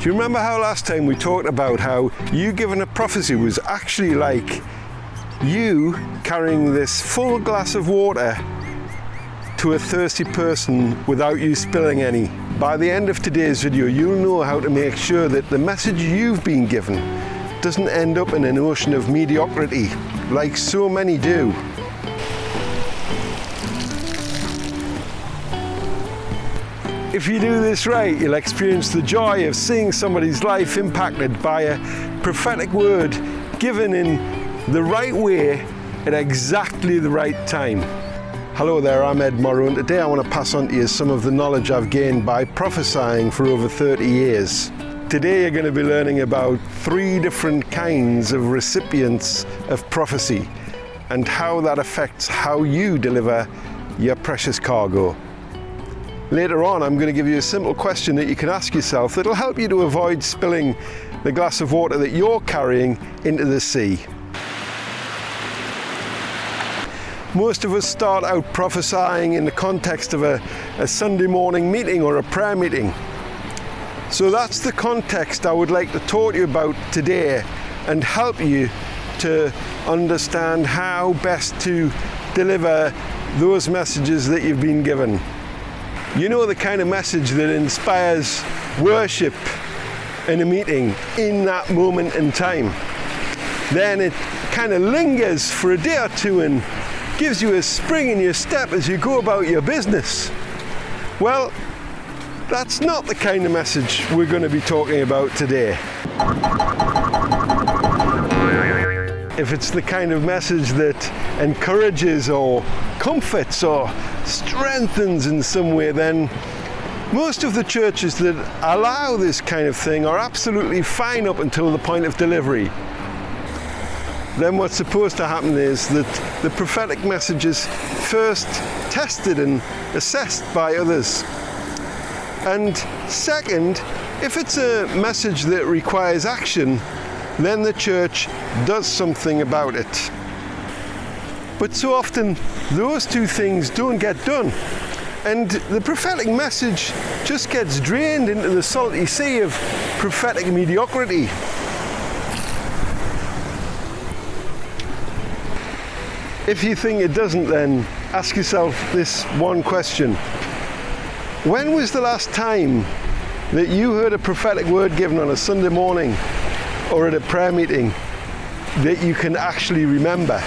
Do you remember how last time we talked about how you giving a prophecy was actually like you carrying this full glass of water to a thirsty person without you spilling any? By the end of today's video, you'll know how to make sure that the message you've been given doesn't end up in an ocean of mediocrity, like so many do. If you do this right, you'll experience the joy of seeing somebody's life impacted by a prophetic word given in the right way at exactly the right time. Hello there, I'm Ed Morrow, and today I want to pass on to you some of the knowledge I've gained by prophesying for over 30 years. Today you're going to be learning about 3 different kinds of recipients of prophecy and how that affects how you deliver your precious cargo. Later on, I'm going to give you a simple question that you can ask yourself that'll help you to avoid spilling the glass of water that you're carrying into the sea. Most of us start out prophesying in the context of a Sunday morning meeting or a prayer meeting. So that's the context I would like to talk to you about today and help you to understand how best to deliver those messages that you've been given. You know, the kind of message that inspires worship in a meeting in that moment in time. Then it kind of lingers for a day or two and gives you a spring in your step as you go about your business. Well, that's not the kind of message we're going to be talking about today. If it's the kind of message that encourages or comforts or strengthens in some way, then most of the churches that allow this kind of thing are absolutely fine up until the point of delivery. Then what's supposed to happen is that the prophetic message is first tested and assessed by others. And second, if it's a message that requires action, then the church does something about it. But so often those 2 things don't get done, and the prophetic message just gets drained into the salty sea of prophetic mediocrity. If you think it doesn't, then ask yourself this one question. When was the last time that you heard a prophetic word given on a Sunday morning or at a prayer meeting that you can actually remember?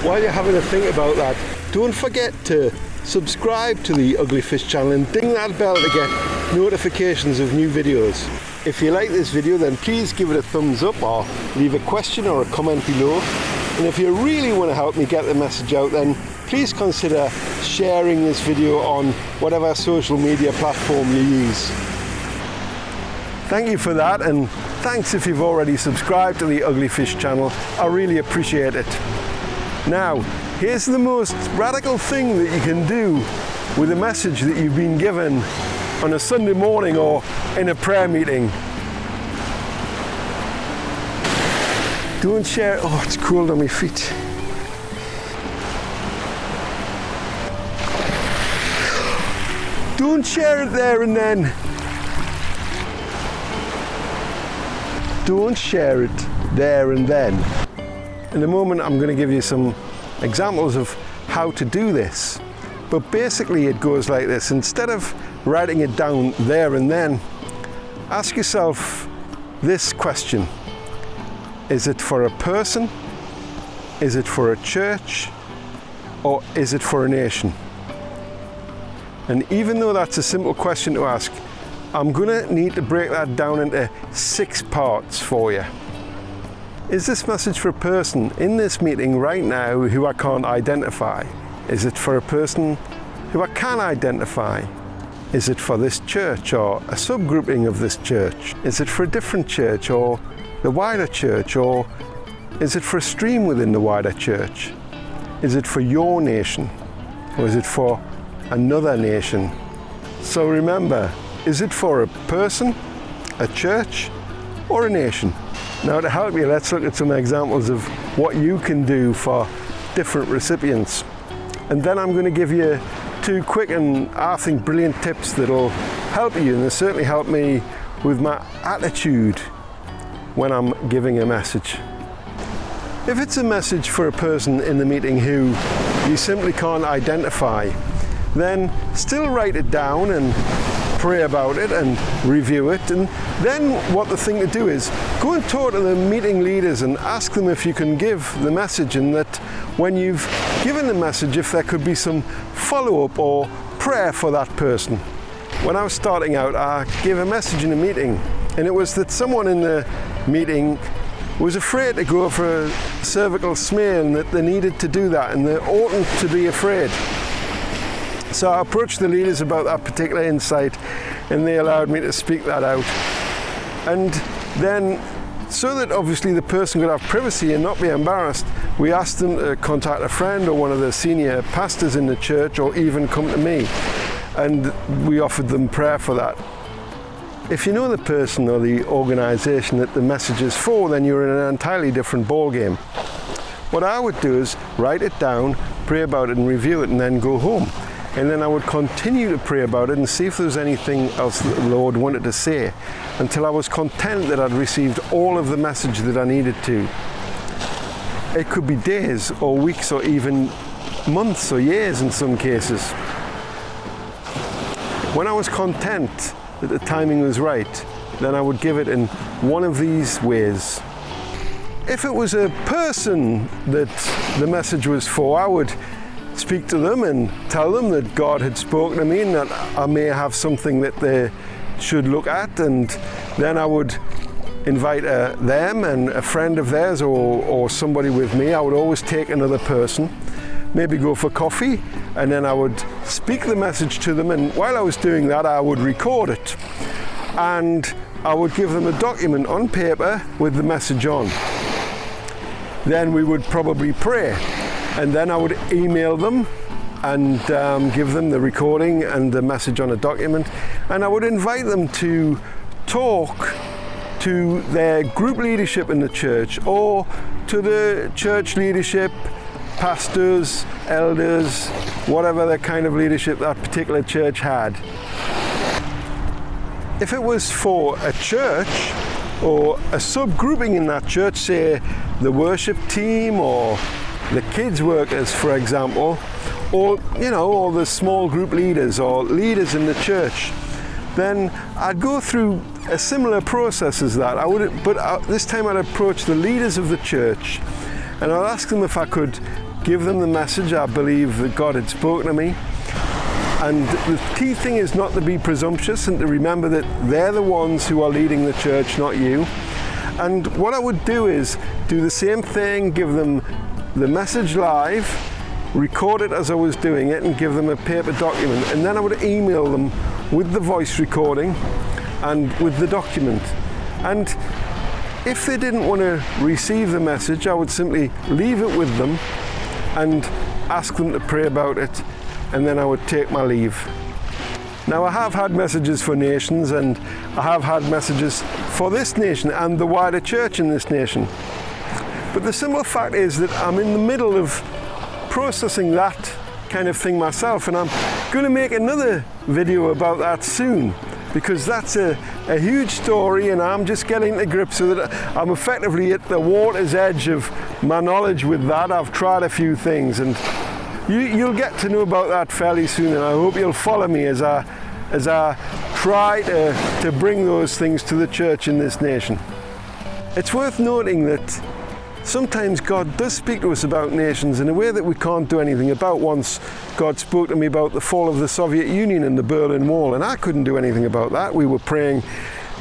While you're having a think about that, don't forget to subscribe to the UglyFish channel and ding that bell to get notifications of new videos. If you like this video, then please give it a thumbs up or leave a question or a comment below. And if you really want to help me get the message out, then please consider sharing this video on whatever social media platform you use. Thank you for that, and thanks if you've already subscribed to the UglyFish channel. I really appreciate it. Now, here's the most radical thing that you can do with a message that you've been given on a Sunday morning or in a prayer meeting. Don't share. Oh, it's cold on my feet. Don't share it there and then. Don't share it there and then. In a moment, I'm going to give you some examples of how to do this. But basically, it goes like this. Instead of writing it down there and then, ask yourself this question. Is it for a person? Is it for a church? Or is it for a nation? And even though that's a simple question to ask, I'm going to need to break that down into 6 parts for you. Is this message for a person in this meeting right now who I can't identify? Is it for a person who I can identify? Is it for this church or a subgrouping of this church? Is it for a different church or the wider church, or is it for a stream within the wider church? Is it for your nation, or is it for another nation? So remember, is it for a person, a church, or a nation? Now, to help you, let's look at some examples of what you can do for different recipients. And then I'm going to give you two quick and I think brilliant tips that'll help you, and they certainly help me with my attitude when I'm giving a message. If it's a message for a person in the meeting who you simply can't identify, then still write it down and pray about it and review it. And then what the thing to do is go and talk to the meeting leaders and ask them if you can give the message, and that when you've given the message, if there could be some follow-up or prayer for that person. When I was starting out, I gave a message in a meeting, and it was that someone in the meeting was afraid to go for a cervical smear, and that they needed to do that, and they oughtn't to be afraid. So I approached the leaders about that particular insight, and they allowed me to speak that out. And then, so that obviously the person could have privacy and not be embarrassed, we asked them to contact a friend or one of the senior pastors in the church, or even come to me, and we offered them prayer for that. If you know the person or the organisation that the message is for, then you're in an entirely different ballgame. What I would do is write it down, pray about it and review it, and then go home. And then I would continue to pray about it and see if there was anything else that the Lord wanted to say, until I was content that I'd received all of the message that I needed to. It could be days or weeks or even months or years in some cases. When I was content that the timing was right, then I would give it in one of these ways. If it was a person that the message was for, I would speak to them and tell them that God had spoken to me and that I may have something that they should look at, and then I would invite them and a friend of theirs or somebody with me. I would always take another person, maybe go for coffee, and then I would speak the message to them, and while I was doing that I would record it, and I would give them a document on paper with the message on. Then we would probably pray, and then I would email them and give them the recording and the message on a document, and I would invite them to talk to their group leadership in the church, or to the church leadership, pastors, elders, whatever the kind of leadership that particular church had. If it was for a church or a subgrouping in that church, say the worship team or the kids workers, for example, or or the small group leaders or leaders in the church, then I'd go through a similar process as that. But this time I'd approach the leaders of the church, and I'd ask them if I could give them the message I believe that God had spoken to me. And the key thing is not to be presumptuous and to remember that they're the ones who are leading the church, not you. And what I would do is do the same thing, give them the message live, record it as I was doing it, and give them a paper document, and then I would email them with the voice recording and with the document. And if they didn't want to receive the message, I would simply leave it with them and ask them to pray about it, and then I would take my leave. Now, I have had messages for nations, and I have had messages for this nation and the wider church in this nation. But the simple fact is that I'm in the middle of processing that kind of thing myself, and I'm going to make another video about that soon, because that's a huge story, and I'm just getting to grips with it. I'm effectively at the water's edge of my knowledge with that. I've tried a few things, and you'll get to know about that fairly soon, and I hope you'll follow me as I try to bring those things to the church in this nation. It's worth noting that sometimes God does speak to us about nations in a way that we can't do anything about. Once God spoke to me about the fall of the Soviet Union and the Berlin Wall, and I couldn't do anything about that. We were praying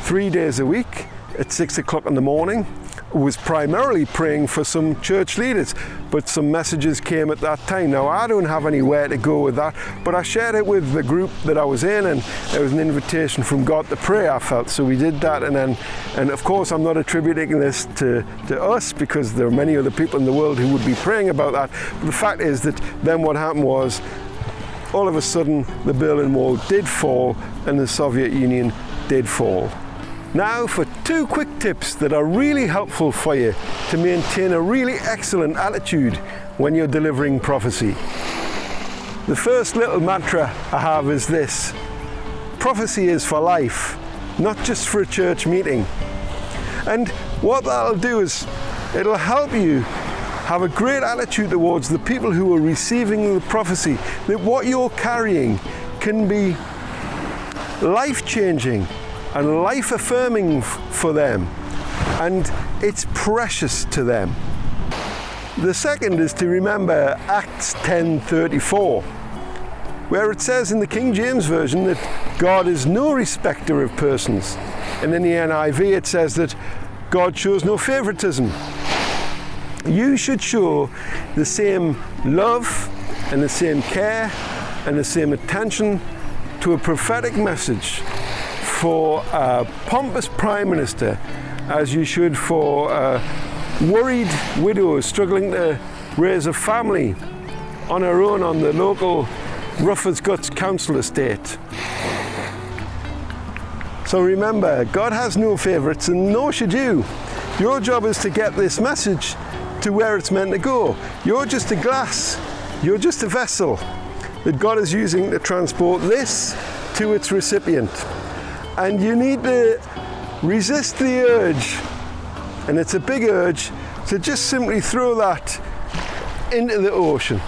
3 days a week at 6 o'clock in the morning. Was primarily praying for some church leaders, but some messages came at that time. Now, I don't have anywhere to go with that, but I shared it with the group that I was in, and it was an invitation from God to pray, I felt. So we did that, and of course I'm not attributing this to us, because there are many other people in the world who would be praying about that. But the fact is that then what happened was, all of a sudden the Berlin Wall did fall and the Soviet Union did fall. Now for 2 quick tips that are really helpful for you to maintain a really excellent attitude when you're delivering prophecy. The first little mantra I have is this: prophecy is for life, not just for a church meeting. And what that'll do is it'll help you have a great attitude towards the people who are receiving the prophecy, that what you're carrying can be life-changing and life-affirming for them, and it's precious to them. The second is to remember Acts 10:34, where it says in the King James Version that God is no respecter of persons, and in the NIV it says that God shows no favoritism. You should show the same love and the same care and the same attention to a prophetic message for a pompous Prime Minister as you should for worried widows struggling to raise a family on her own on the local rough as guts council estate. So remember, God has no favourites, and nor should you. Your job is to get this message to where it's meant to go. You're just a glass, you're just a vessel that God is using to transport this to its recipient. And you need to resist the urge, and it's a big urge, to just simply throw that into the ocean.